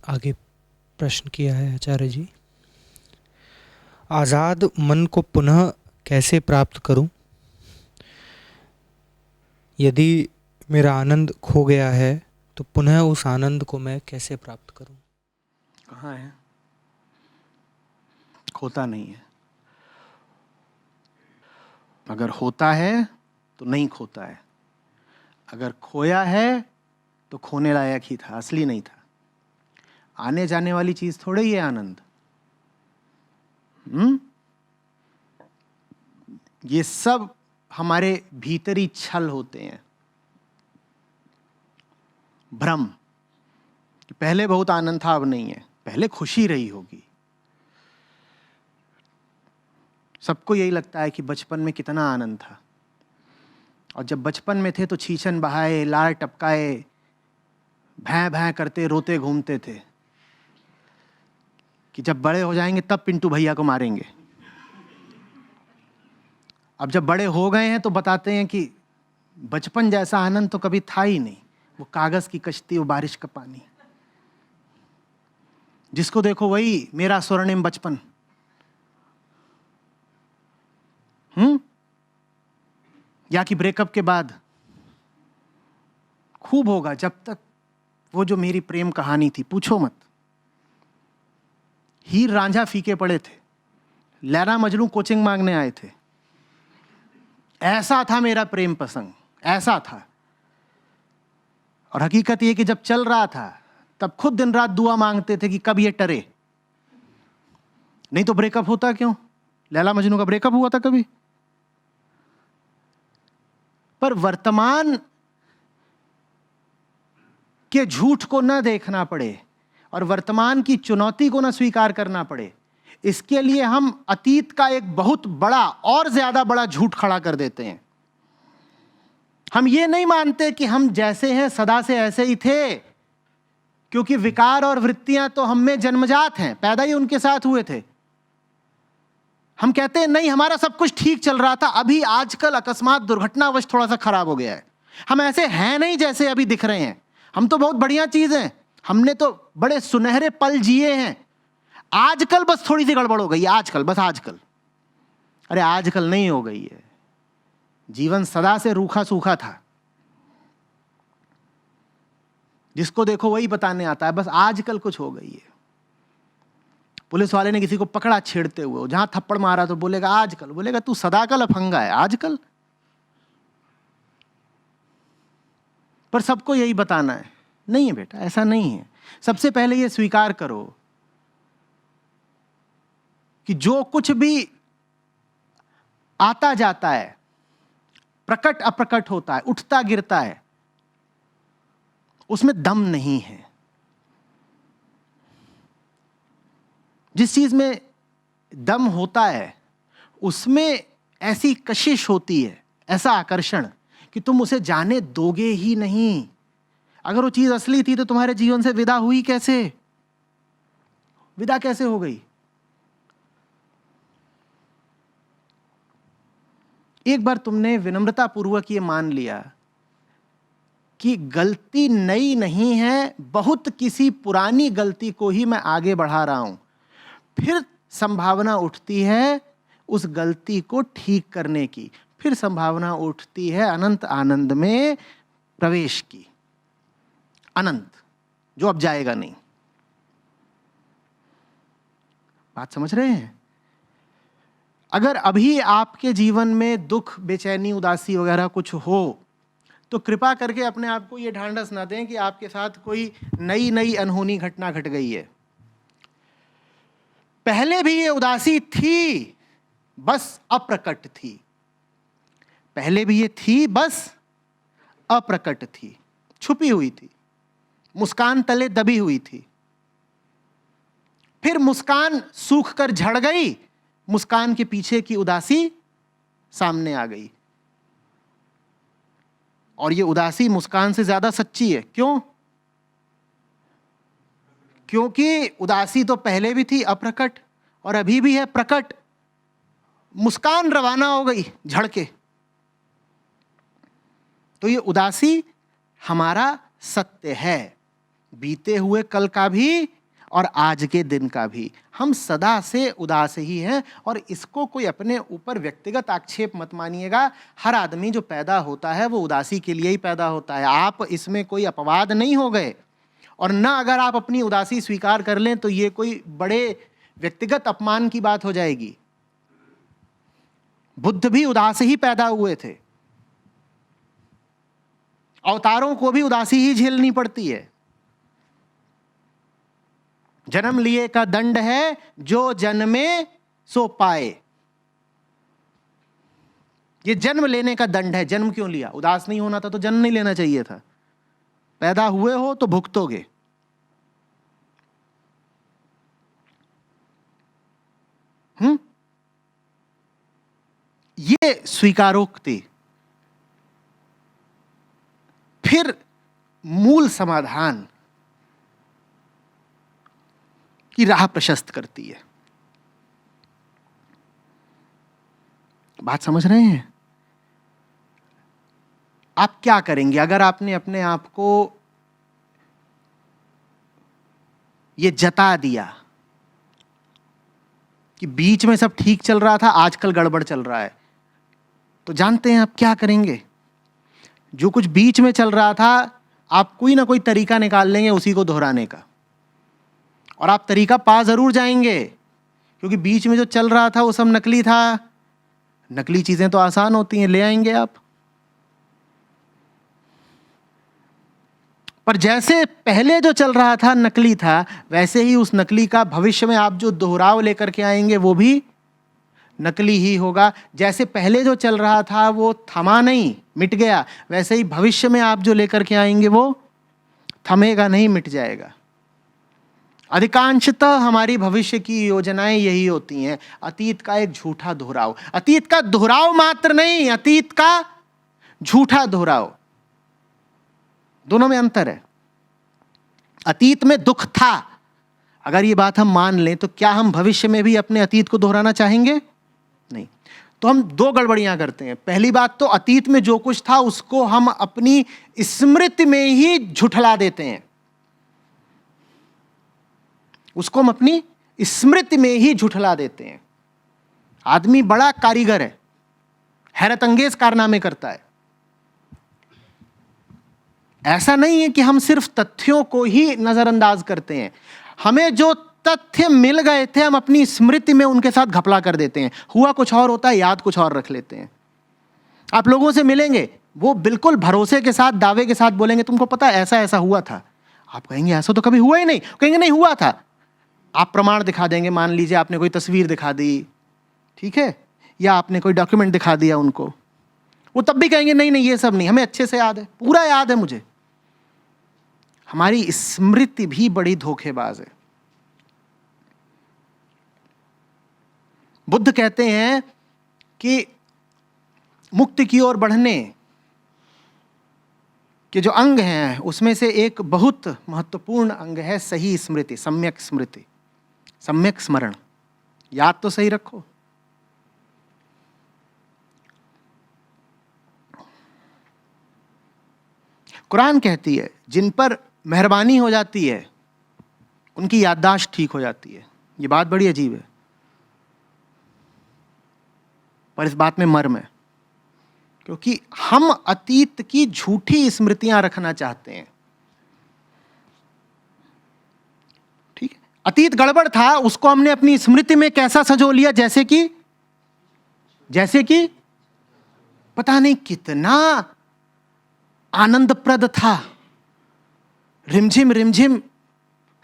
आगे प्रश्न किया है आचार्य जी। आज़ाद मन को पुनः कैसे प्राप्त करूं? यदि मेरा आनंद खो गया है तो पुनः उस आनंद को मैं कैसे प्राप्त करूं? कहाँ है? खोता नहीं है। अगर होता है तो नहीं खोता है, अगर खोया है तो खोने लायक ही था, असली नहीं था। आने जाने वाली चीज थोड़ी ही है आनंद। ये सब हमारे भीतरी छल होते हैं, भ्रम कि पहले बहुत आनंद था अब नहीं है, पहले खुशी रही होगी। सबको यही लगता है कि बचपन में कितना आनंद था, और जब बचपन में थे तो छीछन बहाए, लार टपकाए, भैं भैं करते रोते घूमते थे कि जब बड़े हो जाएंगे तब पिंटू भैया को मारेंगे। अब जब बड़े हो गए हैं तो बताते हैं कि बचपन जैसा आनंद तो कभी था ही नहीं, वो कागज की कश्ती, वो बारिश का पानी, जिसको देखो वही मेरा स्वर्णिम बचपन। या कि ब्रेकअप के बाद खूब होगा, जब तक वो जो मेरी प्रेम कहानी थी पूछो मत। हीर रांझा फीके पड़े थे, लैला मजनू कोचिंग मांगने आए थे, ऐसा था मेरा प्रेम प्रसंग, ऐसा था। और हकीकत ये कि जब चल रहा था तब खुद दिन रात दुआ मांगते थे कि कब ये टरे, नहीं तो ब्रेकअप होता क्यों? लैला मजनू का ब्रेकअप हुआ था कभी? पर वर्तमान के झूठ को न देखना पड़े और वर्तमान की चुनौती को न स्वीकार करना पड़े, इसके लिए हम अतीत का एक बहुत बड़ा और ज्यादा बड़ा झूठ खड़ा कर देते हैं। हम ये नहीं मानते कि हम जैसे हैं सदा से ऐसे ही थे, क्योंकि विकार और वृत्तियां तो हम में जन्मजात हैं, पैदा ही उनके साथ हुए थे। हम कहते हैं नहीं, हमारा सब कुछ ठीक चल रहा था, अभी आजकल अकस्मात दुर्घटनावश थोड़ा सा खराब हो गया है। हम ऐसे हैं नहीं जैसे अभी दिख रहे हैं, हम तो बहुत बढ़िया चीज हैं, हमने तो बड़े सुनहरे पल जिए हैं, आजकल बस थोड़ी सी गड़बड़ हो गई है, आजकल, बस आजकल। अरे आजकल नहीं हो गई है, जीवन सदा से रूखा सूखा था, जिसको देखो वही बताने आता है, बस आजकल कुछ हो गई है। पुलिस वाले ने किसी को पकड़ा छेड़ते हुए, जहां थप्पड़ मारा तो बोलेगा आजकल, बोलेगा तू सदा का लफंगा है आजकल। पर सबको यही बताना है, नहीं है बेटा, ऐसा नहीं है। सबसे पहले ये स्वीकार करो कि जो कुछ भी आता जाता है, प्रकट अप्रकट होता है, उठता गिरता है, उसमें दम नहीं है। जिस चीज में दम होता है उसमें ऐसी कशिश होती है, ऐसा आकर्षण कि तुम उसे जाने दोगे ही नहीं। अगर वो चीज असली थी तो तुम्हारे जीवन से विदा हुई कैसे? विदा कैसे हो गई? एक बार तुमने विनम्रता पूर्वक ये मान लिया कि गलती नई नहीं है, बहुत किसी पुरानी गलती को ही मैं आगे बढ़ा रहा हूं, फिर संभावना उठती है उस गलती को ठीक करने की, फिर संभावना उठती है अनंत आनंद में प्रवेश की, अनंत जो अब जाएगा नहीं। बात समझ रहे हैं? अगर अभी आपके जीवन में दुख, बेचैनी, उदासी वगैरह कुछ हो तो कृपा करके अपने आप को यह ढांढस ना दें कि आपके साथ कोई नई अनहोनी घटना घट गई है। पहले भी ये उदासी थी, बस अप्रकट थी। पहले भी ये थी, बस अप्रकट थी, छुपी हुई थी, मुस्कान तले दबी हुई थी। फिर मुस्कान सूख कर झड़ गई, मुस्कान के पीछे की उदासी सामने आ गई, और ये उदासी मुस्कान से ज्यादा सच्ची है। क्यों? क्योंकि उदासी तो पहले भी थी अप्रकट, और अभी भी है प्रकट। मुस्कान रवाना हो गई झड़ के, तो ये उदासी हमारा सत्य है, बीते हुए कल का भी और आज के दिन का भी। हम सदा से उदास ही हैं और इसको कोई अपने ऊपर व्यक्तिगत आक्षेप मत मानिएगा। हर आदमी जो पैदा होता है वो उदासी के लिए ही पैदा होता है। आप इसमें कोई अपवाद नहीं हो गए। और न अगर आप अपनी उदासी स्वीकार कर लें तो ये कोई बड़े व्यक्तिगत अपमान की बात हो जाएगी। बुद्ध भी उदास ही पैदा हुए थे। अवतारों को भी उदासी ही झेलनी पड़ती है। जन्म लिए का दंड है, जो जन्मे सो पाए। ये जन्म लेने का दंड है। जन्म क्यों लिया? उदास नहीं होना था तो जन्म नहीं लेना चाहिए था। पैदा हुए हो तो भुगतोगे। ये स्वीकारोक्ति फिर मूल समाधान की राह प्रशस्त करती है। बात समझ रहे हैं? आप क्या करेंगे अगर आपने अपने आप को ये जता दिया कि बीच में सब ठीक चल रहा था, आजकल गड़बड़ चल रहा है? तो जानते हैं आप क्या करेंगे? जो कुछ बीच में चल रहा था, आप कोई ना कोई तरीका निकाल लेंगे उसी को दोहराने का। और आप तरीका पा जरूर जाएंगे, क्योंकि बीच में जो चल रहा था वो सब नकली था। नकली चीजें तो आसान होती हैं, ले आएंगे आप। पर जैसे पहले जो चल रहा था नकली था, वैसे ही उस नकली का भविष्य में आप जो दोहराव लेकर के आएंगे वो भी नकली ही होगा। जैसे पहले जो चल रहा था वो थमा नहीं, मिट गया, वैसे ही भविष्य में आप जो लेकर के आएंगे वो थमेगा नहीं, मिट जाएगा। अधिकांशतः हमारी भविष्य की योजनाएं यही होती हैं। अतीत का एक झूठा दोहराव, अतीत का दोहराव मात्र नहीं, अतीत का झूठा दोहराव। दोनों में अंतर है। अतीत में दुख था, अगर ये बात हम मान लें तो क्या हम भविष्य में भी अपने अतीत को दोहराना चाहेंगे? नहीं। तो हम दो गड़बड़ियां करते हैं। पहली बात तो अतीत में जो कुछ था उसको हम अपनी स्मृति में ही झुठला देते हैं। उसको हम अपनी स्मृति में ही झुठला देते हैं। आदमी बड़ा कारीगर है, हैरत अंगेज कारनामे करता है। ऐसा नहीं है कि हम सिर्फ तथ्यों को ही नजरअंदाज करते हैं। हमें जो तथ्य मिल गए थे हम अपनी स्मृति में उनके साथ घपला कर देते हैं। हुआ कुछ और होता है, याद कुछ और रख लेते हैं। आप लोगों से मिलेंगे, वो बिल्कुल भरोसे के साथ, दावे के साथ बोलेंगे तुमको पता है ऐसा ऐसा हुआ था। आप कहेंगे ऐसा तो कभी हुआ ही नहीं। कहेंगे नहीं हुआ था। आप प्रमाण दिखा देंगे, मान लीजिए आपने कोई तस्वीर दिखा दी, ठीक है, या आपने कोई डॉक्यूमेंट दिखा दिया उनको, वो तब भी कहेंगे नहीं नहीं ये सब नहीं, हमें अच्छे से याद है, पूरा याद है मुझे। हमारी स्मृति भी बड़ी धोखेबाज है। बुद्ध कहते हैं कि मुक्ति की ओर बढ़ने के जो अंग हैं उसमें से एक बहुत महत्वपूर्ण अंग है सही स्मृति, सम्यक स्मृति, सम्यक स्मरण। याद तो सही रखो। कुरान कहती है जिन पर मेहरबानी हो जाती है उनकी याददाश्त ठीक हो जाती है। ये बात बड़ी अजीब है, पर इस बात में मर्म है, क्योंकि हम अतीत की झूठी स्मृतियां रखना चाहते हैं। ठीक है, अतीत गड़बड़ था, उसको हमने अपनी स्मृति में कैसा संजो लिया, जैसे कि पता नहीं कितना आनंदप्रद था। रिमझिम रिमझिम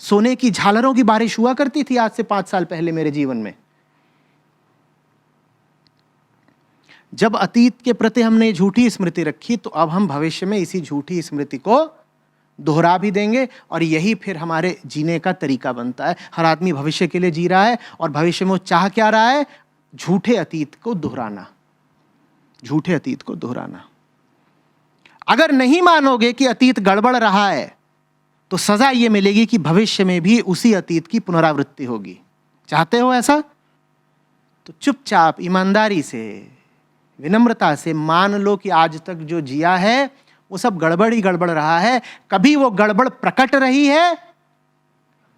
सोने की झालरों की बारिश हुआ करती थी आज से 5 साल पहले मेरे जीवन में। जब अतीत के प्रति हमने झूठी स्मृति रखी तो अब हम भविष्य में इसी झूठी स्मृति को दोहरा भी देंगे, और यही फिर हमारे जीने का तरीका बनता है। हर आदमी भविष्य के लिए जी रहा है और भविष्य में वो चाह क्या रहा है? झूठे अतीत को दोहराना, झूठे अतीत को दोहराना। अगर नहीं मानोगे कि अतीत गड़बड़ रहा है तो सजा ये मिलेगी कि भविष्य में भी उसी अतीत की पुनरावृत्ति होगी। चाहते हो ऐसा? तो चुपचाप ईमानदारी से, विनम्रता से मान लो कि आज तक जो जिया है वो सब गड़बड़ ही गड़बड़ रहा है। कभी वो गड़बड़ प्रकट रही है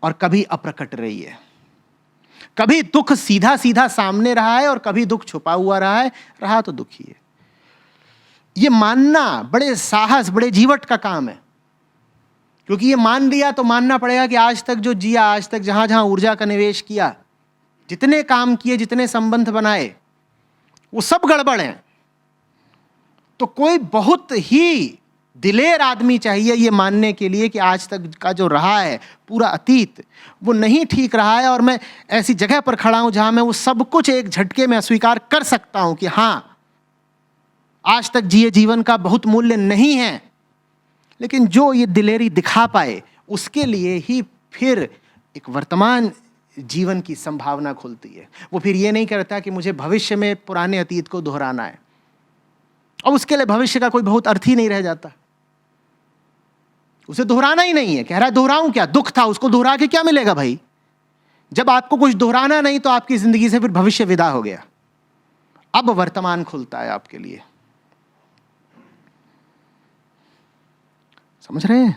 और कभी अप्रकट रही है। कभी दुख सीधा सीधा सामने रहा है और कभी दुख छुपा हुआ रहा है, रहा तो दुखी है। ये मानना बड़े साहस, बड़े जीवट का काम है, क्योंकि ये मान लिया तो मानना पड़ेगा कि आज तक जो जिया, आज तक जहां जहां ऊर्जा का निवेश किया, जितने काम किए, जितने संबंध बनाए, वो सब गड़बड़ हैं। तो कोई बहुत ही दिलेर आदमी चाहिए ये मानने के लिए कि आज तक का जो रहा है पूरा अतीत वो नहीं ठीक रहा है, और मैं ऐसी जगह पर खड़ा हूं जहां मैं वो सब कुछ एक झटके में अस्वीकार कर सकता हूं कि हां, आज तक जिए जीवन का बहुत मूल्य नहीं है। लेकिन जो ये दिलेरी दिखा पाए, उसके लिए ही फिर एक वर्तमान जीवन की संभावना खुलती है। वो फिर ये नहीं करता कि मुझे भविष्य में पुराने अतीत को दोहराना है, और उसके लिए भविष्य का कोई बहुत अर्थ ही नहीं रह जाता। उसे दोहराना ही नहीं है। कह रहा है दोहराऊं क्या, दुख था, उसको दोहरा के क्या मिलेगा भाई। जब आपको कुछ दोहराना नहीं तो आपकी जिंदगी से फिर भविष्य विदा हो गया। अब वर्तमान खुलता है आपके लिए। समझ रहे हैं?